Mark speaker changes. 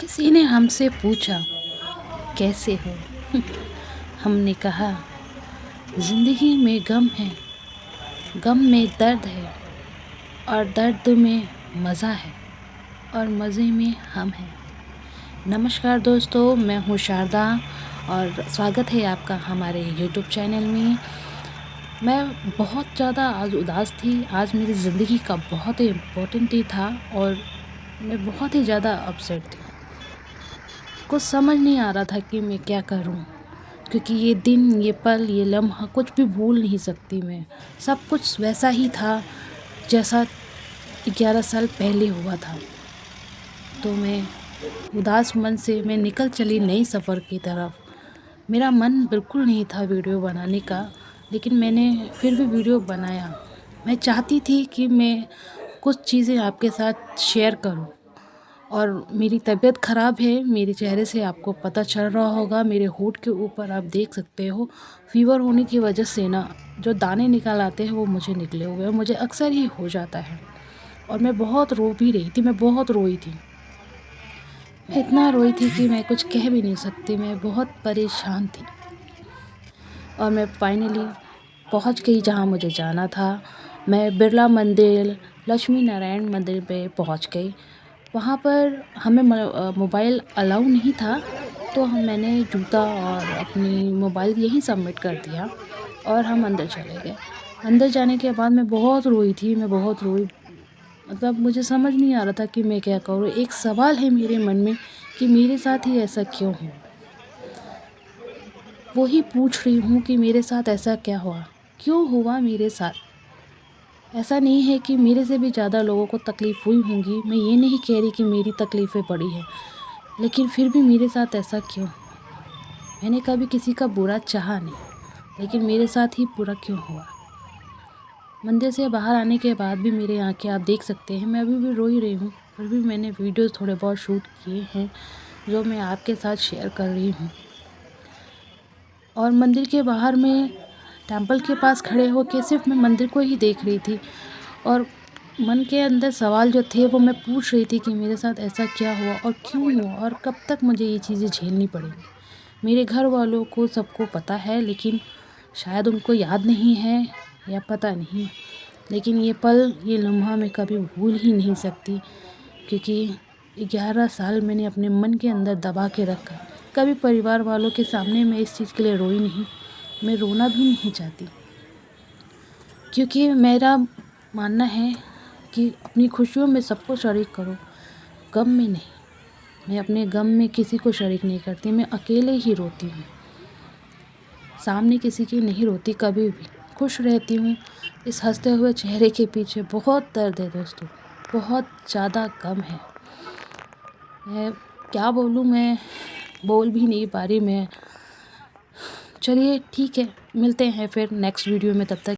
Speaker 1: किसी ने हमसे पूछा कैसे हो। हमने कहा ज़िंदगी में गम है, गम में दर्द है और दर्द में मज़ा है और मज़े में हम हैं। नमस्कार दोस्तों, मैं हूँ शारदा और स्वागत है आपका हमारे यूट्यूब चैनल में। मैं बहुत ज़्यादा आज उदास थी। आज मेरी ज़िंदगी का बहुत ही इम्पोर्टेंट डे था और मैं बहुत ही ज़्यादा अपसेट थी। कुछ समझ नहीं आ रहा था कि मैं क्या करूं, क्योंकि ये दिन, ये पल, ये लम्हा कुछ भी भूल नहीं सकती मैं। सब कुछ वैसा ही था जैसा 11 साल पहले हुआ था। तो मैं उदास मन से मैं निकल चली नई सफ़र की तरफ। मेरा मन बिल्कुल नहीं था वीडियो बनाने का, लेकिन मैंने फिर भी वीडियो बनाया। मैं चाहती थी कि मैं कुछ चीज़ें आपके साथ शेयर करूं। और मेरी तबीयत ख़राब है, मेरे चेहरे से आपको पता चल रहा होगा, मेरे होंठ के ऊपर आप देख सकते हो। फ़ीवर होने की वजह से ना जो दाने निकल आते हैं वो मुझे निकले हुए हैं। मुझे अक्सर ही हो जाता है और मैं बहुत रो भी रही थी, मैं बहुत रोई थी। मैं इतना रोई थी कि मैं कुछ कह भी नहीं सकती, मैं बहुत परेशान थी। और मैं फाइनली पहुंच गई जहां मुझे जाना था। मैं बिरला मंदिर, लक्ष्मी नारायण मंदिर पे पहुंच गई। वहाँ पर हमें मोबाइल अलाउ नहीं था, तो मैंने जूता और अपनी मोबाइल यहीं सबमिट कर दिया और हम अंदर चले गए। अंदर जाने के बाद मैं बहुत रोई थी, मैं बहुत रोई। मतलब मुझे समझ नहीं आ रहा था कि मैं क्या करूँ। एक सवाल है मेरे मन में कि मेरे साथ ही ऐसा क्यों हुआ। वो ही पूछ रही हूँ कि मेरे साथ ऐसा क्या हुआ, क्यों हुआ मेरे साथ। ऐसा नहीं है कि मेरे से भी ज़्यादा लोगों को तकलीफ़ हुई होंगी, मैं ये नहीं कह रही कि मेरी तकलीफ़ें बड़ी हैं, लेकिन फिर भी मेरे साथ ऐसा क्यों हुआ। मैंने कभी किसी का बुरा चाहा नहीं, लेकिन मेरे साथ ही बुरा क्यों हुआ। मंदिर से बाहर आने के बाद भी मेरी आंखें आप देख सकते हैं, मैं अभी भी रो ही रही हूँ। फिर भी मैंने वीडियोस थोड़े बहुत शूट किए हैं जो मैं आपके साथ शेयर कर रही हूँ। और मंदिर के बाहर में टेंपल के पास खड़े होकर सिर्फ मैं मंदिर को ही देख रही थी और मन के अंदर सवाल जो थे वो मैं पूछ रही थी कि मेरे साथ ऐसा क्या हुआ और क्यों हुआ और कब तक मुझे ये चीज़ें झेलनी पड़ेंगी। मेरे घर वालों को सबको पता है, लेकिन शायद उनको याद नहीं है या पता नहीं। लेकिन ये पल, ये लम्हा मैं कभी भूल ही नहीं सकती, क्योंकि 11 साल मैंने अपने मन के अंदर दबा के रखा। कभी परिवार वालों के सामने मैं इस चीज़ के लिए रोई नहीं, मैं रोना भी नहीं चाहती, क्योंकि मेरा मानना है कि अपनी खुशियों में सबको शरीक करो, गम में नहीं। मैं अपने गम में किसी को शरीक नहीं करती, मैं अकेले ही रोती हूँ, सामने किसी की नहीं रोती कभी भी। खुश रहती हूँ। इस हंसते हुए चेहरे के पीछे बहुत दर्द है दोस्तों, बहुत ज़्यादा गम है। मैं क्या बोलूँ, मैं बोल भी नहीं पा रही मैं। चलिए ठीक है, मिलते हैं फिर नेक्स्ट वीडियो में, तब तक